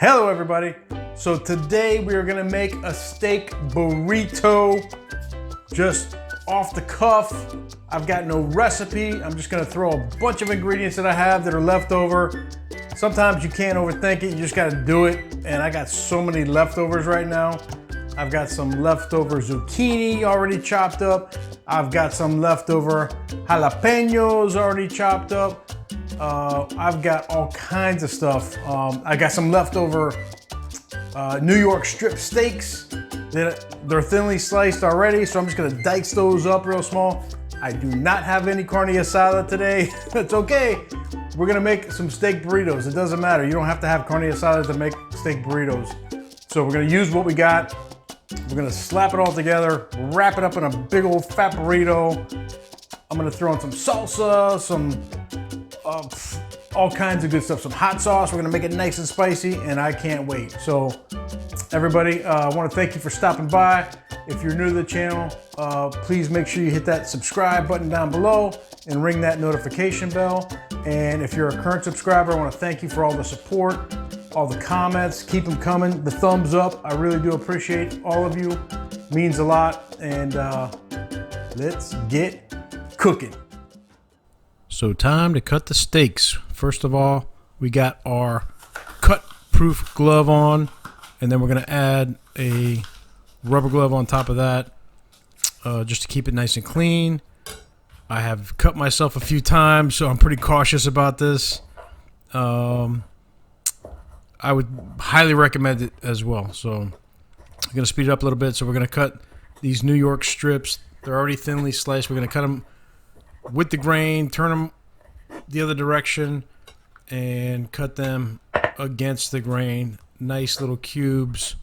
Hello everybody. So today we are gonna make a steak burrito just off the cuff. I've got no recipe. I'm just gonna throw a bunch of ingredients that I have that are left over. Sometimes you can't overthink it, you just gotta do it. And I got so many leftovers right now. I've got some leftover zucchini already chopped up. I've got some leftover jalapenos already chopped up. I've got all kinds of stuff. I got some leftover New York strip steaks that they're thinly sliced already, so I'm just gonna dice those up real small. I do not have any carne asada today. That's okay. We're gonna make some steak burritos. It doesn't matter. You don't have to have carne asada to make steak burritos. So we're gonna use what we got. We're gonna slap it all together, wrap it up in a big old fat burrito. I'm gonna throw in some salsa, some all kinds of good stuff, some hot sauce. We're gonna make it nice and spicy, and I can't wait. So everybody, I wanna thank you for stopping by. If you're new to the channel, please make sure you hit that subscribe button down below and ring that notification bell. And if you're a current subscriber, I wanna thank you for all the support, all the comments. Keep them coming, the thumbs up. I really do appreciate all of you. Means a lot. And let's get cooking. So time to cut the steaks. First of all, we got our cut-proof glove on, and then we're gonna add a rubber glove on top of that, just to keep it nice and clean. I have cut myself a few times, so I'm pretty cautious about this. I would highly recommend it as well. So I'm gonna speed it up a little bit. So we're gonna cut these New York strips. They're already thinly sliced. We're gonna cut them with the grain, turn them the other direction, and cut them against the grain. Nice little cubes.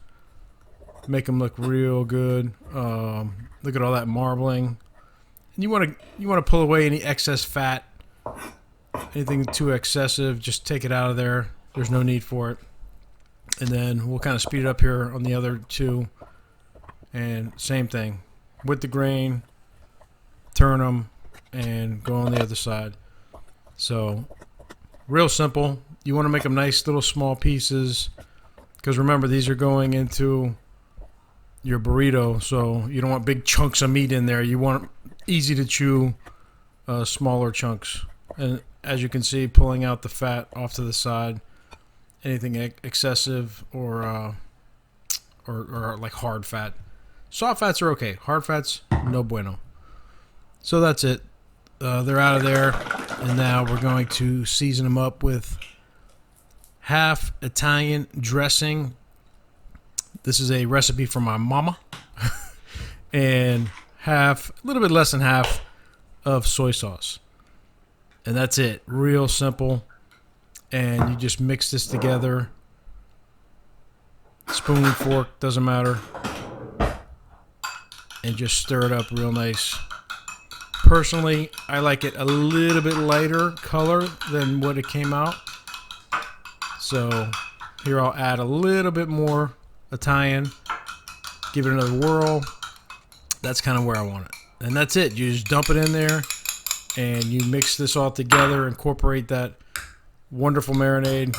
Make them look real good. Look at all that marbling. And you want to pull away any excess fat. Anything too excessive, just take it out of there. There's no need for it. And then we'll kind of speed it up here on the other two. And same thing. With the grain, turn them, and go on the other side. So real simple. You want to make them nice little small pieces, because remember, these are going into your burrito, so you don't want big chunks of meat in there. You want easy to chew, smaller chunks. And as you can see, pulling out the fat off to the side. Anything excessive or like hard fat. Soft fats are okay. Hard fats, no bueno. So that's it. They're out of there, and now we're going to season them up with half Italian dressing. This is a recipe from my mama. And a little bit less than half of soy sauce. And that's it. Real simple. And you just mix this together. Spoon, fork, doesn't matter. And just stir it up real nice. Personally, I like it a little bit lighter color than what it came out. So here I'll add a little bit more Italian. Give it another whirl. That's kind of where I want it. And that's it. You just dump it in there and you mix this all together. Incorporate that wonderful marinade.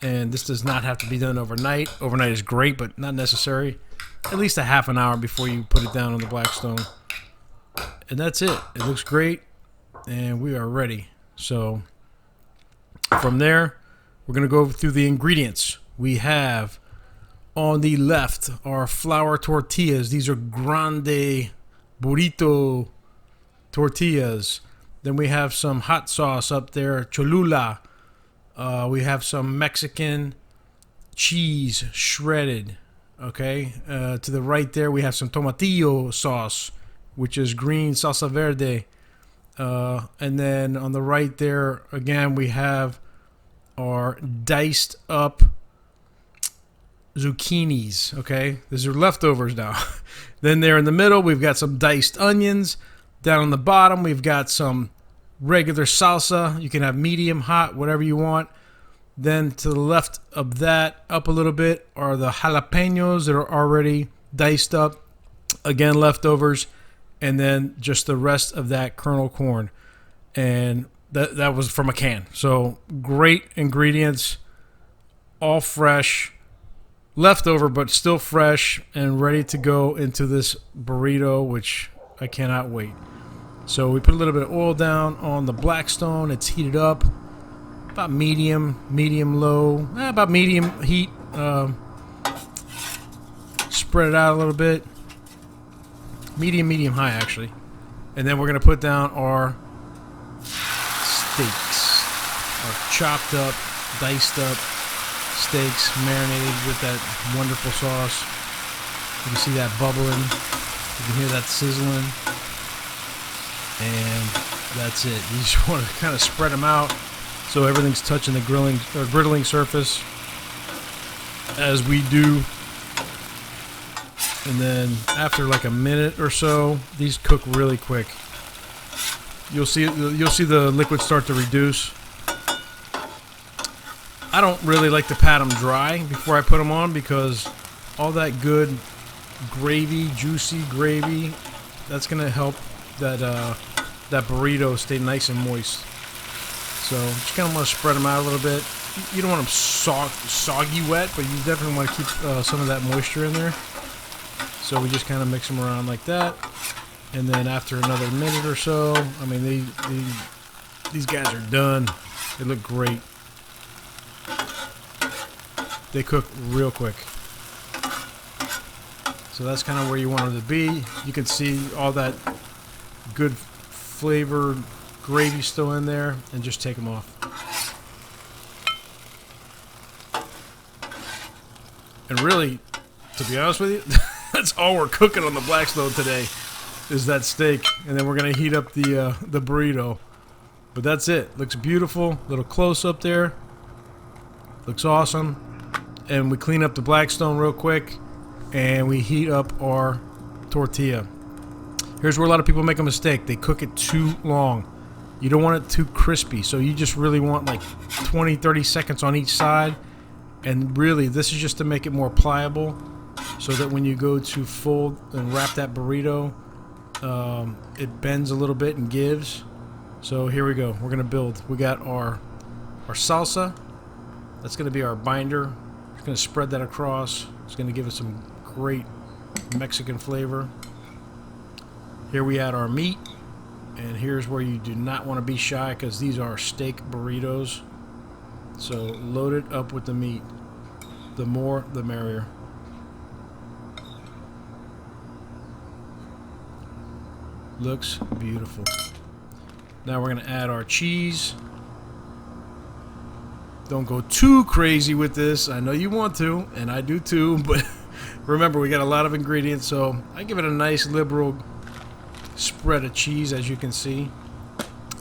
And this does not have to be done overnight. Overnight is great, but not necessary. At least a half an hour before you put it down on the Blackstone. And that's it. It looks great, and we are ready. So from there, we're going to go through the ingredients. We have on the left our flour tortillas. These are grande burrito tortillas. Then we have some hot sauce up there, Cholula. We have some Mexican cheese shredded. Okay. To the right there, we have some tomatillo sauce, which is green salsa verde. And then on the right there, again, we have our diced up zucchinis. Okay, these are leftovers now. Then there in the middle, we've got some diced onions. Down on the bottom, we've got some regular salsa. You can have medium, hot, whatever you want. Then to the left of that, up a little bit, are the jalapenos that are already diced up. Again, leftovers. And then just the rest of that kernel corn. And that was from a can. So great ingredients. all fresh, leftover, but still fresh and ready to go into this burrito, which I cannot wait. So we put a little bit of oil down on the Blackstone. It's heated up, about medium low, about medium heat. Spread it out a little bit. Medium high, actually. And then we're going to put down our steaks. Our chopped up, diced up steaks, marinated with that wonderful sauce. You can see that bubbling. You can hear that sizzling. And that's it. You just want to kind of spread them out so everything's touching the griddling surface, as we do. And then after like a minute or so, these cook really quick. You'll see the liquid start to reduce. I don't really like to pat them dry before I put them on, because all that good gravy, juicy gravy, that's gonna help that that burrito stay nice and moist. So just kind of want to spread them out a little bit. You don't want them soggy wet, but you definitely want to keep some of that moisture in there. So we just kind of mix them around like that, and then after another minute or so, I mean, these guys are done. They look great. They cook real quick. So that's kind of where you want them to be. You can see all that good flavor gravy still in there, and just take them off. And really, to be honest with you, that's all we're cooking on the Blackstone today, is that steak, and then we're gonna heat up the burrito. But that's it. Looks beautiful. Little close up there. Looks awesome. And we clean up the Blackstone real quick, and we heat up our tortilla. Here's where a lot of people make a mistake. They cook it too long. You don't want it too crispy, so you just really want like 20-30 seconds on each side. And really, this is just to make it more pliable, so that when you go to fold and wrap that burrito, it bends a little bit and gives. So here we go. We're gonna build. We got our salsa. That's gonna be our binder. We're gonna spread that across. It's gonna give us some great Mexican flavor. Here we add our meat, and here's where you do not want to be shy, because these are steak burritos. So load it up with the meat. The more, the merrier. Looks beautiful. Now we're going to add our cheese. Don't go too crazy with this. I know you want to, and I do too, but remember, we got a lot of ingredients, so I give it a nice liberal spread of cheese, as you can see.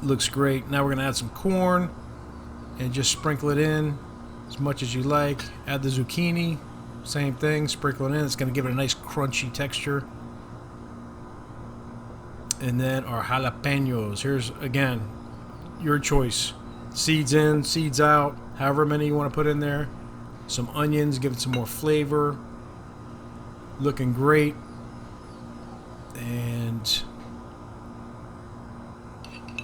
Looks great. Now we're going to add some corn and just sprinkle it in as much as you like. Add the zucchini, same thing, sprinkle it in. It's going to give it a nice crunchy texture. And then our jalapenos. Here's, again, your choice. Seeds in, seeds out, however many you want to put in there. Some onions, give it some more flavor. Looking great. And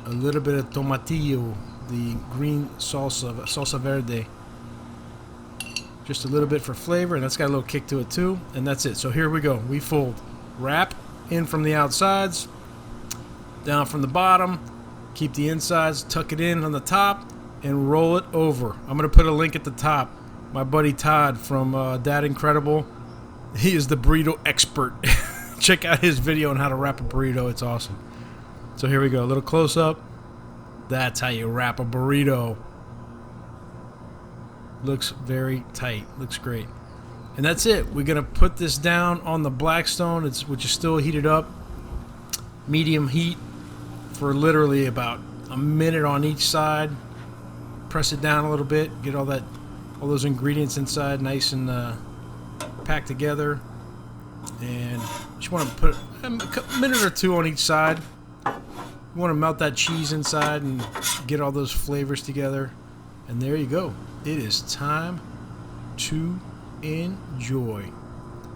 a little bit of tomatillo, the green salsa verde. Just a little bit for flavor, and that's got a little kick to it too. And that's it. So here we go. We fold. Wrap in from the outsides, down from the bottom. Keep the insides, tuck it in on the top, and roll it over. I'm going to put a link at the top. My buddy Todd from Dad Incredible, he is the burrito expert. Check out his video on how to wrap a burrito. It's awesome. So here we go. A little close up. That's how you wrap a burrito. Looks very tight. Looks great. And that's it. We're going to put this down on the Blackstone, which is still heated up. Medium heat for literally about a minute on each side. Press it down a little bit. Get all those ingredients inside nice and packed together. And just want to put a minute or two on each side. You want to melt that cheese inside and get all those flavors together. And there you go. It is time to enjoy.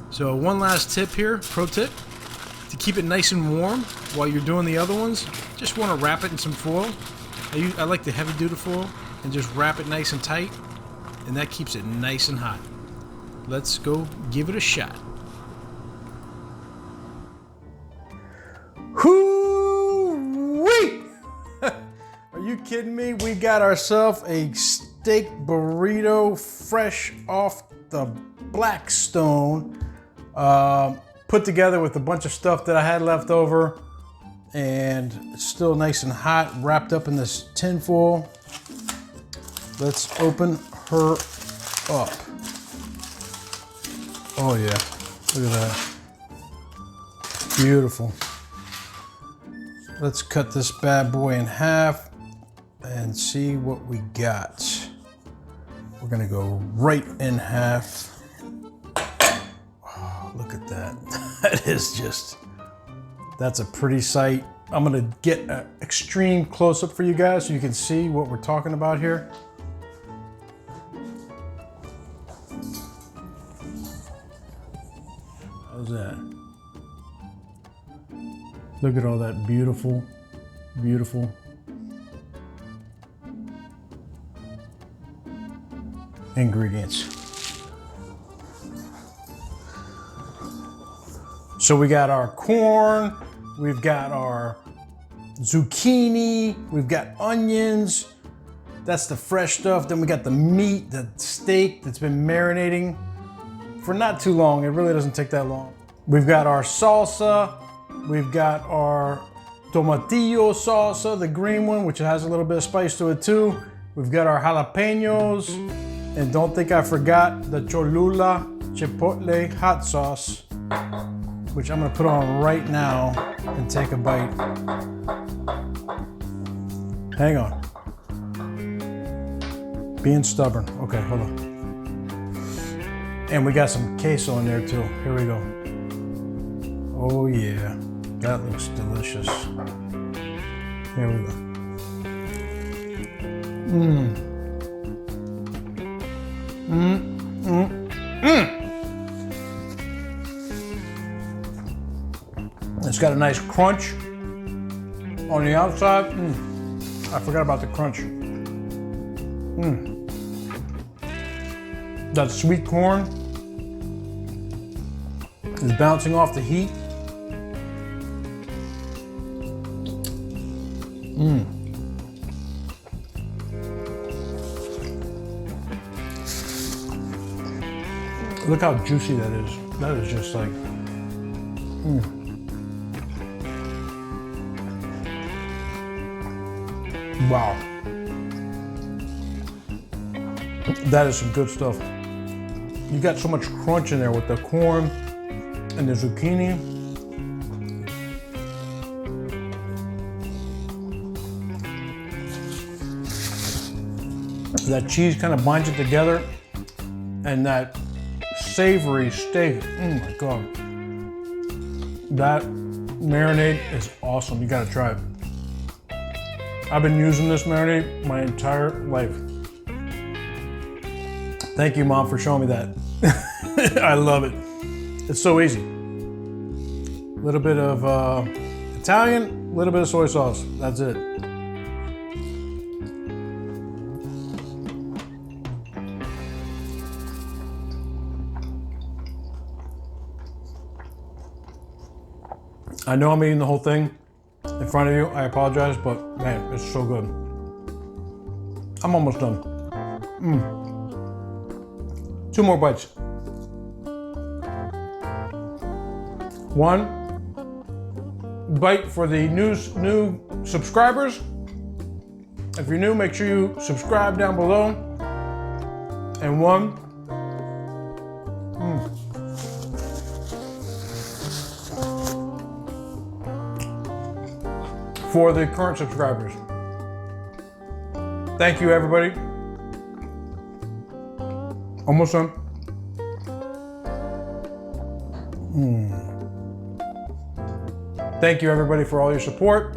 So one last tip here, pro tip. To keep it nice and warm while you're doing the other ones, just want to wrap it in some foil. I like the heavy duty foil, and just wrap it nice and tight. and that keeps it nice and hot. Let's go give it a shot. Hoo-wee! Are you kidding me? We got ourselves a steak burrito fresh off the Blackstone, put together with a bunch of stuff that I had left over, and it's still nice and hot, wrapped up in this tin foil. Let's open her up. Oh yeah, look at that. Beautiful. Let's cut this bad boy in half and see what we got. We're gonna go right in half. Oh, look at that. That is just, that's a pretty sight. I'm gonna get an extreme close-up for you guys so you can see what we're talking about here. How's that? Look at all that beautiful, beautiful ingredients. So we got our corn, we've got our zucchini, we've got onions. That's the fresh stuff. Then we got the meat, the steak that's been marinating for not too long. It really doesn't take that long. We've got our salsa. We've got our tomatillo salsa, the green one, which has a little bit of spice to it too. We've got our jalapenos. And don't think I forgot the Cholula Chipotle hot sauce, which I'm gonna put on right now and take a bite. Hang on. Being stubborn. Okay, hold on. And we got some queso in there too. Here we go. Oh yeah, that looks delicious. Here we go. It's got a nice crunch on the outside. I forgot about the crunch. That sweet corn is bouncing off the heat. Look how juicy that is. That is just like, wow. That is some good stuff. You got so much crunch in there with the corn and the zucchini. That cheese kind of binds it together, and that savory steak, oh my God. That marinade is awesome. You gotta try it. I've been using this marinade my entire life. Thank you, Mom, for showing me that. I love it. It's so easy. A little bit of Italian, a little bit of soy sauce. That's it. I know I'm eating the whole thing in front of you. I apologize, but man, it's so good. I'm almost done. 2 more bites. 1 bite for the new subscribers. If you're new, make sure you subscribe down below. And 1. For the current subscribers. Thank you, everybody. Almost done. Thank you, everybody, for all your support.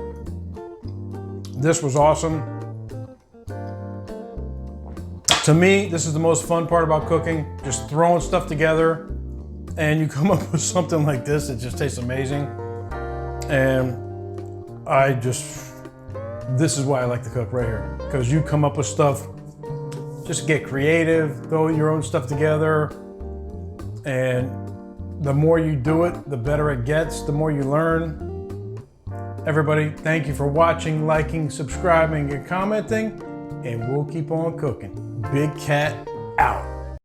This was awesome. To me, this is the most fun part about cooking, just throwing stuff together, and you come up with something like this. It just tastes amazing. And this is why I like to cook right here, because you come up with stuff just get creative, throw your own stuff together. And the more you do it, the better it gets, the more you learn. Everybody, thank you for watching, liking, subscribing, and commenting, and we'll keep on cooking. Big Cat out.